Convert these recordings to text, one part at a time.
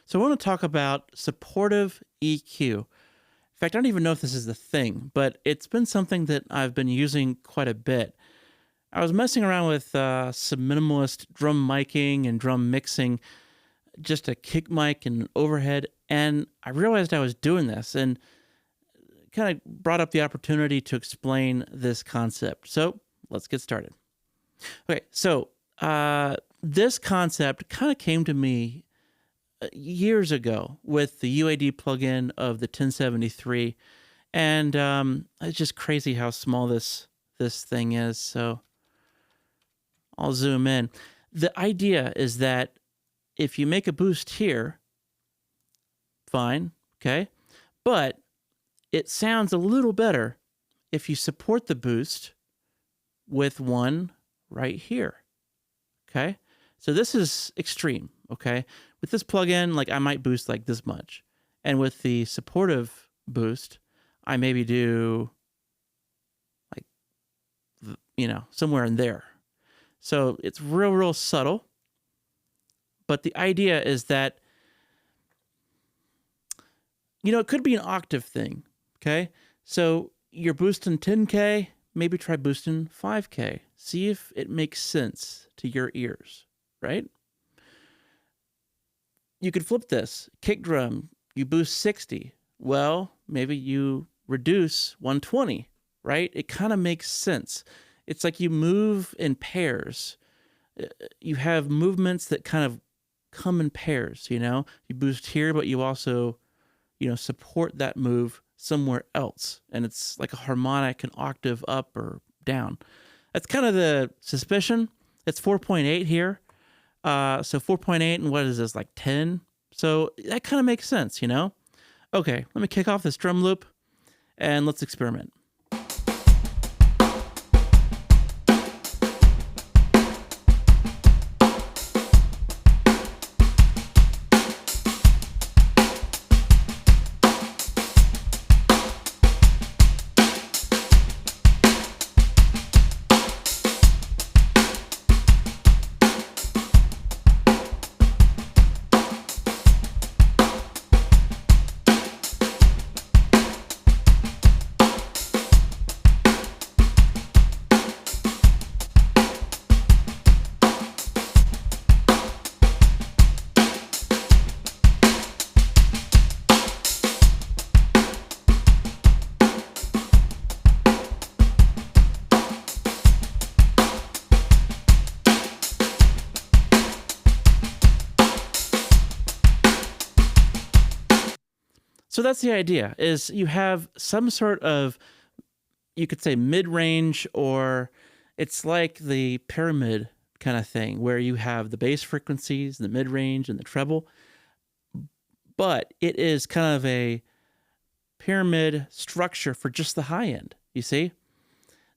So I want to talk about supportive EQ. In fact, I don't even know if this is the thing, but it's been something that I've been using quite a bit. I was messing around with some minimalist drum miking and drum mixing, just a kick mic and an overhead, and I realized I was doing this and kind of brought up the opportunity to explain this concept. So let's get started. Okay, so this concept kind of came to me years ago with the UAD plugin of the 1073, and it's just crazy how small this thing is. So I'll zoom in. The idea is that if you make a boost here, fine, okay, but it sounds a little better if you support the boost with one right here, okay? So this is extreme, okay? With this plugin, like I might boost like this much. And with the supportive boost, I maybe do like, somewhere in there. So it's real subtle. But the idea is that, it could be an octave thing, okay? So you're boosting 10K, maybe try boosting 5K. See if it makes sense to your ears, right? You could flip this. Kick drum, you boost 60. Well, maybe you reduce 120, right? It kind of makes sense. It's like you move in pairs. You have movements that kind of come in pairs, You boost here, but you also, support that move somewhere else. And it's like a harmonic, an octave up or down. That's kind of the suspicion. It's 4.8 here. So 4.8 and what is this, like 10? So that kind of makes sense, Okay, let me kick off this drum loop and let's experiment. So that's the idea, is you have some sort of, you could say mid-range, or it's like the pyramid kind of thing where you have the bass frequencies, the mid-range, and the treble. But it is kind of a pyramid structure for just the high end, you see?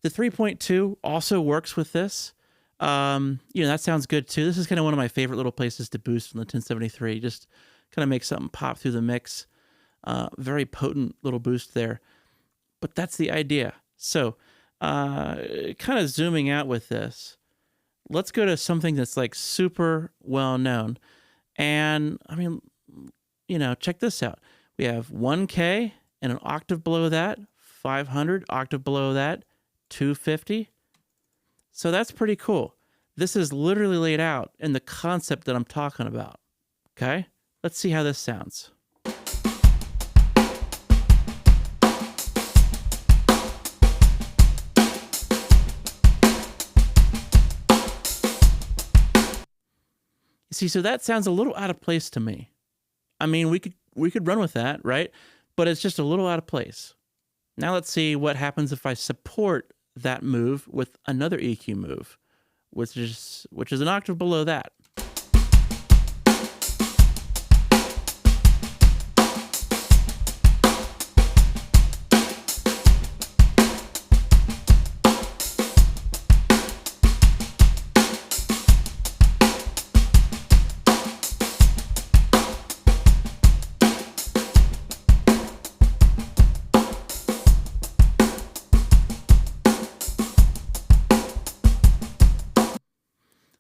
The 3.2 also works with this. That sounds good too. This is kind of one of my favorite little places to boost from the 1073. Just kind of make something pop through the mix. Very potent little boost there. But that's the idea. So kind of zooming out with this, let's go to something that's like super well known. And check this out. We have 1K and an octave below that, 500, octave below that, 250. So that's pretty cool. This is literally laid out in the concept that I'm talking about. Okay? Let's see how this sounds. See, so that sounds a little out of place to me. I mean, we could run with that, right? But it's just a little out of place. Now let's see what happens if I support that move with another EQ move, which is an octave below that.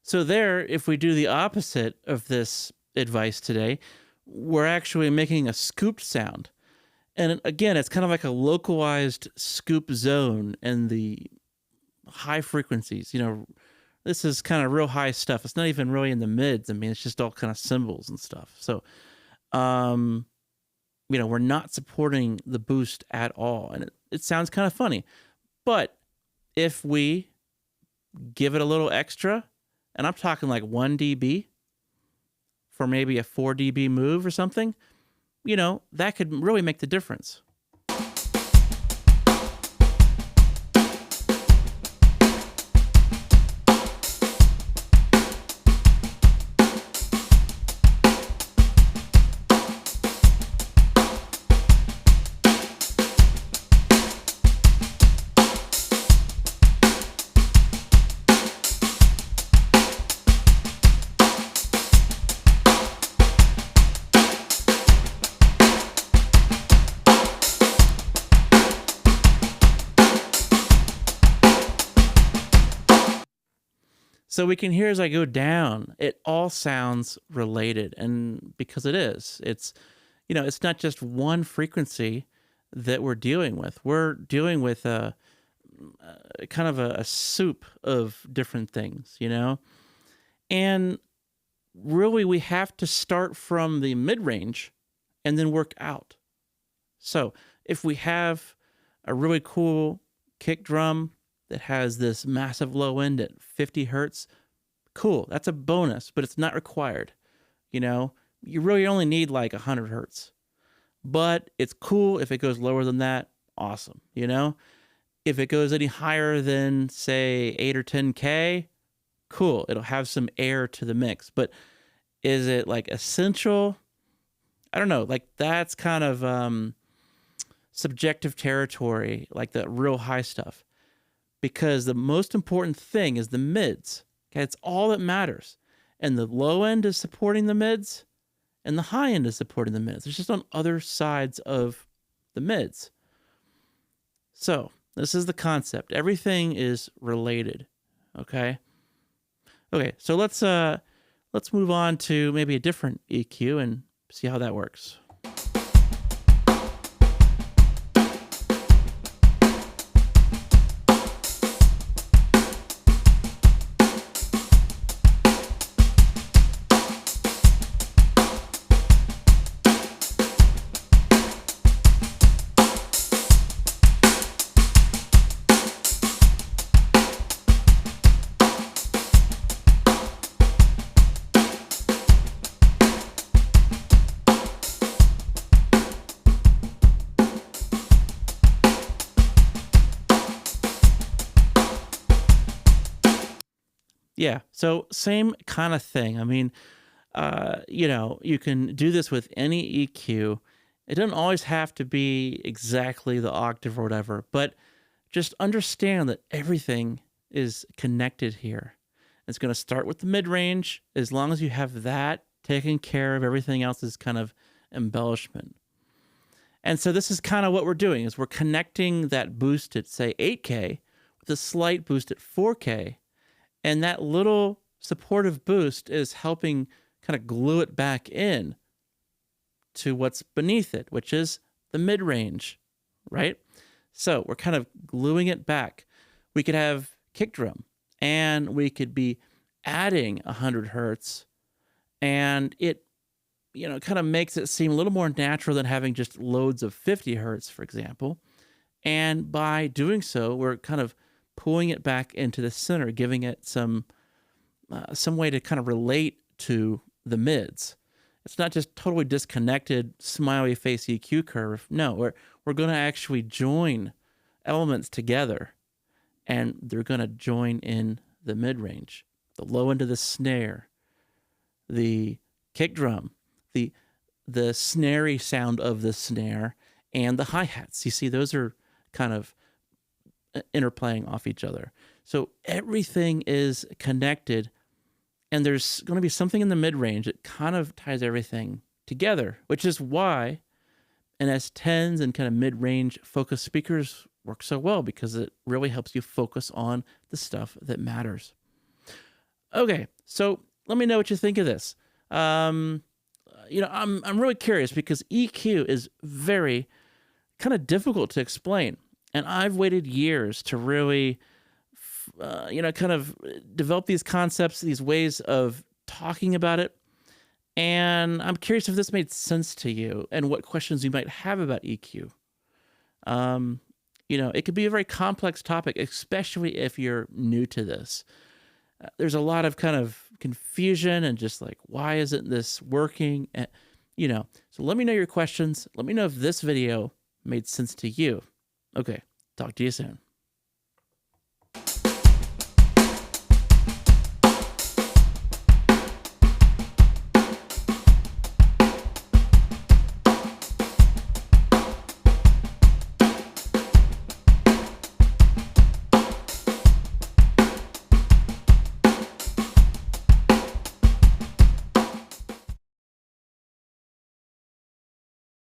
So there, if we do the opposite of this advice today, we're actually making a scooped sound. And again, it's kind of like a localized scoop zone in the high frequencies. This is kind of real high stuff. It's not even really in the mids. I mean, it's just all kind of cymbals and stuff. So, um, we're not supporting the boost at all. And it sounds kind of funny. But if we give it a little extra, and I'm talking like 1 dB for maybe a 4 dB move or something, that could really make the difference. So we can hear as I go down, it all sounds related. And because it is, it's not just one frequency that we're dealing with. We're dealing with a kind of a soup of different things, And really, we have to start from the mid-range and then work out. So if we have a really cool kick drum that has this massive low end at 50 hertz, cool. That's a bonus, but it's not required. You really only need like 100 hertz. But it's cool if it goes lower than that. Awesome. If it goes any higher than, say, 8 or 10K, cool. It'll have some air to the mix. But is it like essential? I don't know. Like that's kind of subjective territory, like the real high stuff. Because the most important thing is the mids. Okay, it's all that matters. And the low end is supporting the mids, and the high end is supporting the mids. It's just on other sides of the mids. So this is the concept. Everything is related. Okay. So let's move on to maybe a different EQ and see how that works. Yeah, so same kind of thing. I mean, you can do this with any EQ. It doesn't always have to be exactly the octave or whatever, but just understand that everything is connected here. It's going to start with the mid-range. As long as you have that taken care of, everything else is kind of embellishment. And so this is kind of what we're doing, is we're connecting that boost at, say, 8K with a slight boost at 4K. And that little supportive boost is helping kind of glue it back in to what's beneath it, which is the mid-range, right? So we're kind of gluing it back. We could have kick drum, and we could be adding 100 hertz, and it kind of makes it seem a little more natural than having just loads of 50 hertz, for example. And by doing so, we're kind of pulling it back into the center, giving it some way to kind of relate to the mids. It's not just totally disconnected, smiley face EQ curve. No, we're going to actually join elements together, and they're going to join in the mid-range, the low end of the snare, the kick drum, the snary sound of the snare, and the hi-hats. You see, those are kind of interplaying off each other. So everything is connected, and there's going to be something in the mid-range that kind of ties everything together, which is why an S10s and kind of mid-range focus speakers work so well, because it really helps you focus on the stuff that matters. Okay, so let me know what you think of this. I'm really curious because EQ is very kind of difficult to explain, and I've waited years to really, kind of develop these concepts, these ways of talking about it. And I'm curious if this made sense to you and what questions you might have about EQ. Um, it could be a very complex topic, especially if you're new to this. There's a lot of kind of confusion and just like, why isn't this working? So let me know your questions. Let me know if this video made sense to you. Okay, talk to you soon.